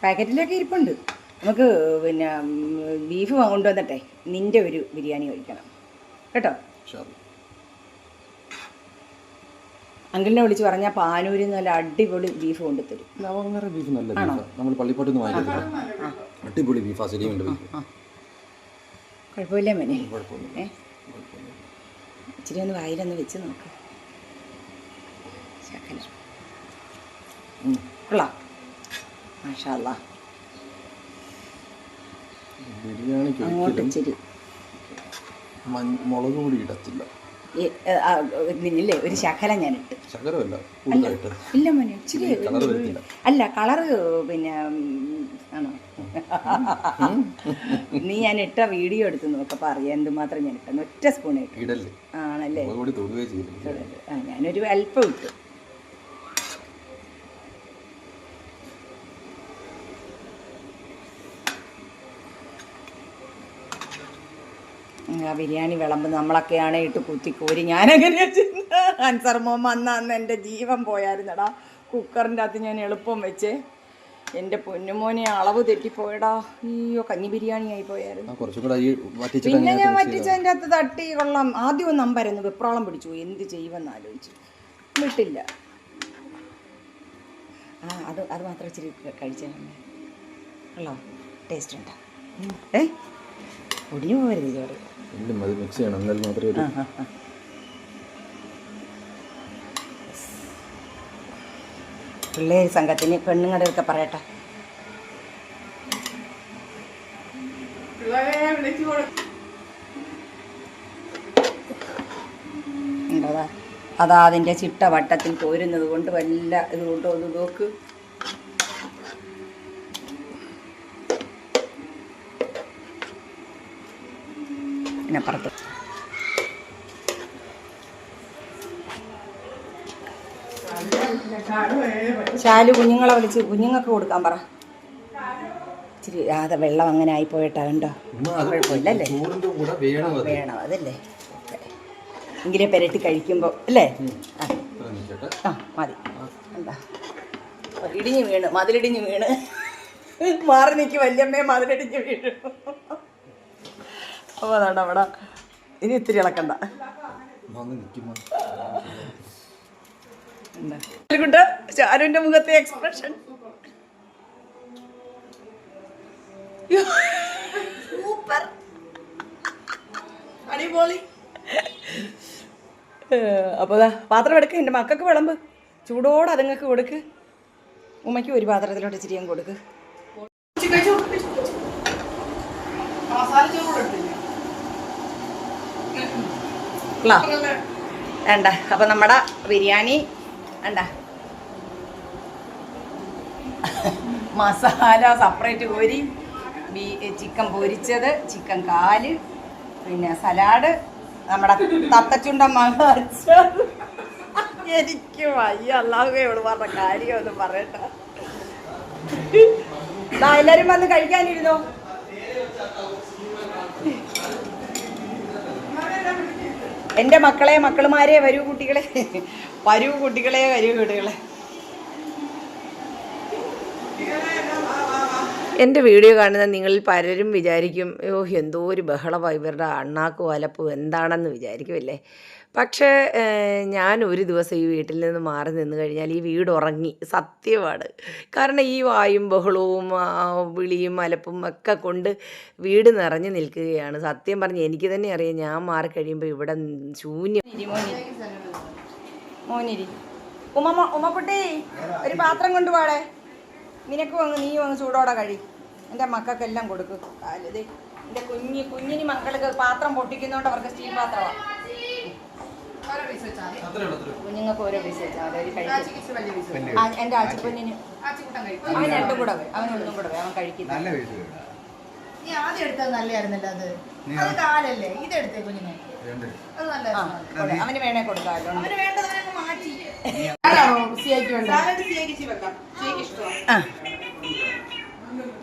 പാക്കറ്റിലൊക്കെ ഇരിപ്പുണ്ട്. നമുക്ക് പിന്നെ ബീഫ് കൊണ്ടുവന്നിട്ടെ നിൻ്റെ ഒരു ബിരിയാണി കഴിക്കണം കേട്ടോ. അങ്കിളിനെ വിളിച്ച് പറഞ്ഞാൽ പാനൂരിൽ നിന്ന് നല്ല അടിപൊളി ബീഫ് കൊണ്ടുതരും. അടിപൊളി ബീഫ്. കുഴപ്പമില്ല മോനെ. ഇച്ചിരി ഒന്ന് വായിലൊന്ന് വെച്ച് നോക്ക്. ശകലം കൊള്ളാം. മാഷാ അല്ലാ. അങ്ങോട്ട് ഇച്ചിരി മുളക് പൊടി ഇടത്തില്ല. ഇല്ലേ ഒരു ശകലം ഞാൻ ഇട്ട്. ഇല്ല മോനെ ഇച്ചിരി അല്ല കളറ് പിന്നെ ആണോ? നീ ഞാൻ ഇട്ട വീഡിയോ എടുത്ത് നോക്കപ്പോൾ അറിയാം എന്തുമാത്രം ഞാൻ ഇട്ടെന്ന്. ഒറ്റ സ്പൂൺ ഇട്ടു. ആണല്ലേ? ഞാനൊരു അല്പം ഇട്ടു. ആ ബിരിയാണി വിളമ്പ് നമ്മളൊക്കെയാണ് ഇട്ട് കുത്തിക്കോരി. ഞാനങ്ങനെ അൻസർ മോൻ അന്ന് എൻ്റെ ജീവൻ പോയായിരുന്നടാ. കുക്കറിൻ്റെ അകത്ത് ഞാൻ എളുപ്പം വെച്ചേ. എൻ്റെ പൊന്നുമോനെ അളവ് തെറ്റിപ്പോയടാ. അയ്യോ, കഞ്ഞി ബിരിയാണി ആയി പോയായിരുന്നു. പിന്നെ ഞാൻ വറ്റിച്ചതിൻ്റെ അകത്ത് തട്ടി കൊള്ളാം. ആദ്യം ഒന്ന് അമ്പരന്ന് വെപ്രാളം പിടിച്ചു. എന്ത് ചെയ്യുമെന്ന് ആലോചിച്ചു. വിട്ടില്ല. അത് മാത്രം ഇച്ചിരി കഴിച്ചാൽ കൊള്ളാം. ടേസ്റ്റ് ഉണ്ടോ? ഒടിഞ്ഞു പോകരുത് ഇതോടെ. പിള്ളേർ സംഘത്തിന് പെണ്ണുങ്ങളുടെ ഒക്കെ പറയട്ടെ. അതാ അതിൻ്റെ ചിട്ട വട്ടത്തിൽ പോരുന്നത് കൊണ്ട് വല്ല ഇതുകൊണ്ടോ ഒന്ന് നോക്ക്. ഇതിനപ്പുറത്ത് ശാലു കുഞ്ഞുങ്ങളെ വിളിച്ച് കുഞ്ഞുങ്ങൾക്ക് കൊടുക്കാൻ പറ. ഇച്ചിരി അതെ വെള്ളം അങ്ങനെ ആയിപ്പോയിട്ടാ കണ്ടോ, കുഴപ്പമില്ലല്ലേ, വേണം അതല്ലേ, എങ്കിലേ പെരട്ടി കഴിക്കുമ്പോൾ അല്ലേ. ആ മതി. എന്താ ഇടിഞ്ഞ് വീണ്, മതിലിടിഞ്ഞ് വീണ്, മാറി നിൽക്കി വല്യമ്മയെ മതിലിടിഞ്ഞ് വീണു. അപ്പോൾ അതാണ് അവിടെ. ഇനി ഇത്തിരി ഇളക്കണ്ട. എന്താ ഷാരുവിന്റെ മുഖത്തെ എക്സ്പ്രഷൻ സൂപ്പർ, അടിപൊളി. അപ്പോൾ പാത്രം എടുക്ക്, എൻ്റെ മക്കൾക്ക് വിളമ്പ്, ചൂടോടെ അതുങ്ങൾക്ക് കൊടുക്ക്. ഉമ്മയ്ക്ക് ഒരു പാത്രത്തിലോട്ട് ഇച്ചിരി ഞാൻ കൊടുക്ക്. വേണ്ട. അപ്പം നമ്മുടെ ബിരിയാണി വേണ്ട, മസാല സെപ്പറേറ്റ് കോരി, ചിക്കൻ പൊരിച്ചത്, ചിക്കൻ കാല്, പിന്നെ സലാഡ്, നമ്മുടെ തത്തച്ചുണ്ടൻ മങ്ങ അച്ചാറ്. എനിക്ക് വയ്യ, അല്ലാഹുവോട് പറഞ്ഞ കാര്യം ഒന്ന് പറയട്ടെ. എല്ലാരും വന്ന് കഴിക്കാനിരുന്നോ? എൻ്റെ മക്കളെ, മക്കളുമാരെ, വരൂ കുട്ടികളെ, വരൂ കുട്ടികളെ, വരൂ കുട്ടികളെ. എൻ്റെ വീഡിയോ കാണുന്ന നിങ്ങളിൽ പലരും വിചാരിക്കും, അയ്യോ എന്തോ ഒരു ബഹളമാണ്, ഇവരുടെ അണ്ണാക്കും വലപ്പും എന്താണെന്ന് വിചാരിക്കുമല്ലേ. പക്ഷേ ഞാൻ ഒരു ദിവസം ഈ വീട്ടിൽ നിന്ന് മാറി നിന്ന് കഴിഞ്ഞാൽ ഈ വീട് ഉറങ്ങി, സത്യമാണ്. കാരണം ഈ വായും ബഹളവും വിളിയും അലപ്പും ഒക്കെ കൊണ്ട് വീട് നിറഞ്ഞു നിൽക്കുകയാണ്. സത്യം പറഞ്ഞ് എനിക്ക് തന്നെ അറിയാം, ഞാൻ മാറിക്കഴിയുമ്പോൾ ഇവിടെ ശൂന്യം. മോനിരി ഉമ്മക്കുട്ടി, ഒരു പാത്രം കൊണ്ടുപോടെ. നിനക്ക് നീ വന്ന് ചൂടോടെ കഴി. എൻ്റെ മക്കൾക്കെല്ലാം കൊടുക്കും. കാലത് എൻ്റെ കുഞ്ഞിന് മക്കൾക്ക് പാത്രം പൊട്ടിക്കുന്നതുകൊണ്ട് അവർക്ക് സ്റ്റീൽ പാത്രമാണ്. കുഞ്ഞുങ്ങൾക്ക് ഓരോ പീസ് വെച്ചാൽ മതി, അവർ കഴിക്കും. എൻ്റെ ആച്ചിപ്പൊന്നിന് അവൻ രണ്ടും കൂടെ വരും, അവൻ ഒന്നും കൂടെ വരും, അവൻ കഴിക്കുന്നത്. അവന് വേണേ കൊടുക്കാമല്ലോ.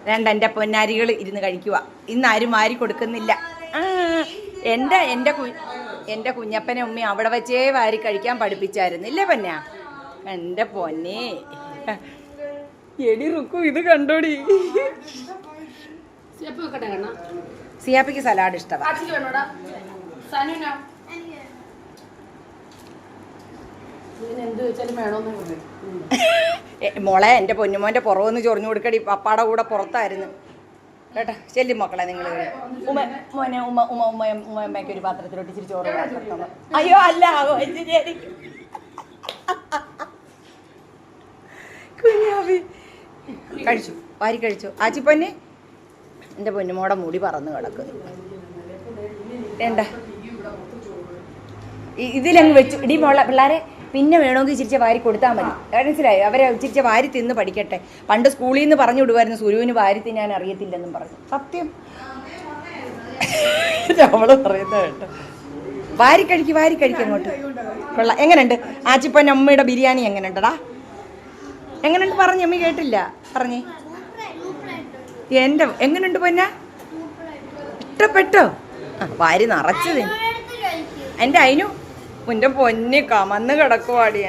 വേണ്ട, എൻ്റെ പൊന്നാരികൾ ഇരുന്ന് കഴിക്കുക. ഇന്ന് ആരും വാരി കൊടുക്കുന്നില്ല. എൻ്റെ കുഞ്ഞപ്പനെ ഉമ്മ അവിടെ വെച്ചേ വാരി കഴിക്കാൻ പഠിപ്പിച്ചായിരുന്നു, ഇല്ലേ പൊന്ന? എൻ്റെ പൊന്നെ എടി റുക്കു, ഇത് കണ്ടോടി. സിയാപ്പിക്ക് സലാഡ് ഇഷ്ടമാണ്. മോളെ, എൻ്റെ പൊന്നുമോൻ്റെ പുറവെന്ന് ചൊറിഞ്ഞു കൊടുക്കടി, പപ്പാടെ കൂടെ പുറത്തായിരുന്നു കേട്ടോ. ചെല്ലും മക്കളെ നിങ്ങൾ. ഉമ്മയ്ക്ക് ഒരു പാത്രത്തിലോട്ട് ഇച്ചിരി ചോറ്. അയ്യോ അല്ല, കുഞ്ഞാവി കഴിച്ചു, വാരി കഴിച്ചു. ആച്ചിപ്പൊന്നെ, എൻ്റെ പൊന്നുമോടെ മുടി പറന്ന് കിടക്കുന്നു. വേണ്ട, ഇതിലങ്ങ് വെച്ചു ഇടി മോളെ. പിള്ളേരെ പിന്നെ വേണമെങ്കിൽ ചിരിച്ച വാരി കൊടുത്താൽ മതി, മനസ്സിലായി? അവരെ ചിരിച്ച വാരി തിന്ന് പഠിക്കട്ടെ. പണ്ട് സ്കൂളിൽ നിന്ന് പറഞ്ഞു വിടുമായിരുന്നു, സുരുവിന് വാരി തിന്നാൻ അറിയത്തില്ലെന്നും പറഞ്ഞു. സത്യം അവള് പറയുന്നത് കേട്ടോ. വാരി കഴിക്കും അങ്ങോട്ട്. കൊള്ളാം. എങ്ങനെയുണ്ട് ആച്ചിപ്പൻ അമ്മയുടെ ബിരിയാണി? എങ്ങനെയുണ്ടടാ? എങ്ങനെയുണ്ട് പറഞ്ഞ്? അമ്മ കേട്ടില്ല, പറഞ്ഞേ. എങ്ങനെയുണ്ട് പൊന്ന? ഇഷ്ടപ്പെട്ടോ? വാരി നിറച്ചത് എൻ്റെ അതിനു. എൻ്റെ പൊന്ന് കമന്ന് കിടക്കുവാടി.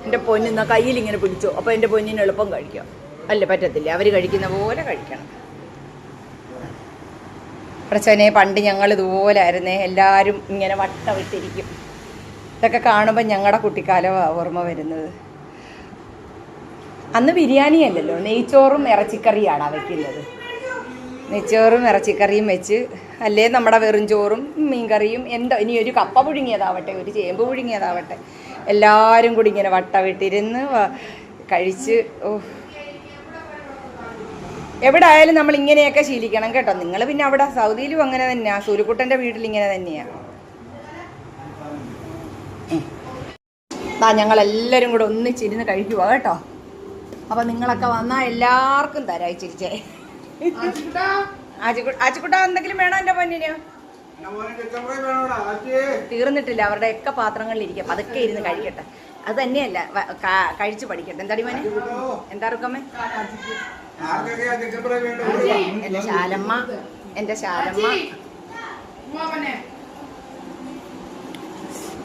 എൻ്റെ പൊന്നിന്ന കയ്യിൽ ഇങ്ങനെ പിടിച്ചോ, അപ്പോൾ എൻ്റെ പൊന്നിന് എളുപ്പം കഴിക്കാം. അല്ലേ, പറ്റത്തില്ല, അവർ കഴിക്കുന്ന പോലെ കഴിക്കണം. പ്രശ്നെ പണ്ട് ഞങ്ങൾ ഇതുപോലെ ആയിരുന്നേ, എല്ലാവരും ഇങ്ങനെ വട്ടമിട്ടിരിക്കും. ഇതൊക്കെ കാണുമ്പോൾ ഞങ്ങളുടെ കുട്ടിക്കാലമാണ് ഓർമ്മ വരുന്നത്. അന്ന് ബിരിയാണി അല്ലല്ലോ, നെയ്ച്ചോറും ഇറച്ചിക്കറിയാണ് വയ്ക്കുന്നത്. നെയ്ച്ചോറും ഇറച്ചിക്കറിയും വെച്ച്, അല്ലേ നമ്മുടെ വെറും ചോറും മീൻകറിയും, എന്തോ ഇനി ഒരു കപ്പ പുഴുങ്ങിയതാവട്ടെ, ഒരു ചേമ്പ് പുഴുങ്ങിയതാവട്ടെ, എല്ലാവരും കൂടി ഇങ്ങനെ വട്ടമിട്ടിരുന്ന് കഴിച്ച്. എവിടെ ആയാലും നമ്മൾ ഇങ്ങനെയൊക്കെ ശീലിക്കണം കേട്ടോ. നിങ്ങൾ പിന്നെ അവിടെ സൗദിയിലും അങ്ങനെ തന്നെയാണ്, സൂര്യക്കുട്ടൻ്റെ വീട്ടിൽ ഇങ്ങനെ തന്നെയാണ്. ഞങ്ങളെല്ലാവരും കൂടെ ഒന്നിച്ചിരുന്ന് കഴിക്കുക കേട്ടോ. അപ്പം നിങ്ങളൊക്കെ വന്നാൽ എല്ലാവർക്കും തരായി ചിരിച്ചേ. ആച്ചിക്കുട്ട എന്തെങ്കിലും വേണോ എൻ്റെ പൊന്നിന്? തീർന്നിട്ടില്ല, അവരുടെയൊക്കെ പാത്രങ്ങളിലിരിക്കുക. പതുക്കെ ഇരുന്ന് കഴിക്കട്ടെ. അത് തന്നെയല്ല, കഴിച്ചു പഠിക്കട്ടെ. എന്താടി മോനെ? എന്താ റുക്കമ്മേ? എൻ്റെ ശാലമ്മ, എൻ്റെ ശാലമ്മ.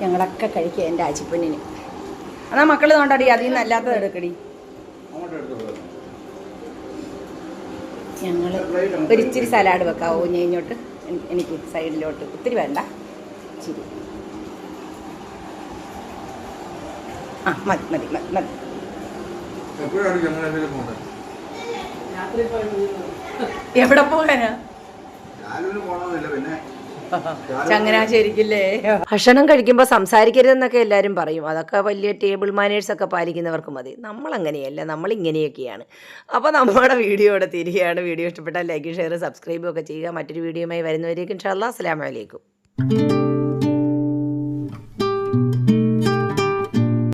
ഞങ്ങളൊക്കെ കഴിക്കുക എൻ്റെ ആച്ചിപ്പൊന്നിന്. എന്നാ മക്കൾ തോണ്ടടി, അതിൽ നിന്ന് അല്ലാത്തത് എടുക്കടി. ഞങ്ങൾ ഒരിച്ചിരി സലാഡ് വെക്കാവോ ഇങ്ങോട്ട്? എനിക്ക് സൈഡിലോട്ട് ഒത്തിരി വേണ്ട, ഇച്ചിരി. ആ മതി മതി മതി മതി. എവിടെ പോകാനാ? ചങ്ങനാശ്ശേരിക്കില്ലേ? ഭക്ഷണം കഴിക്കുമ്പോൾ സംസാരിക്കരുതെന്നൊക്കെ എല്ലാവരും പറയും. അതൊക്കെ വലിയ ടേബിൾ മാനേഴ്സൊക്കെ പാലിക്കുന്നവർക്ക് മതി. നമ്മളങ്ങനെയല്ല, നമ്മളിങ്ങനെയൊക്കെയാണ്. അപ്പോൾ നമ്മുടെ വീഡിയോ ഇവിടെ തിരികെയാണ്. വീഡിയോ ഇഷ്ടപ്പെട്ടാൽ ലൈക്ക്, ഷെയർ, സബ്സ്ക്രൈബും ഒക്കെ ചെയ്യുക. മറ്റൊരു വീഡിയോയുമായി വരുന്നവരേക്കും ഇൻഷാ അല്ലാഹ് അസ്സലാമു അലൈക്കും.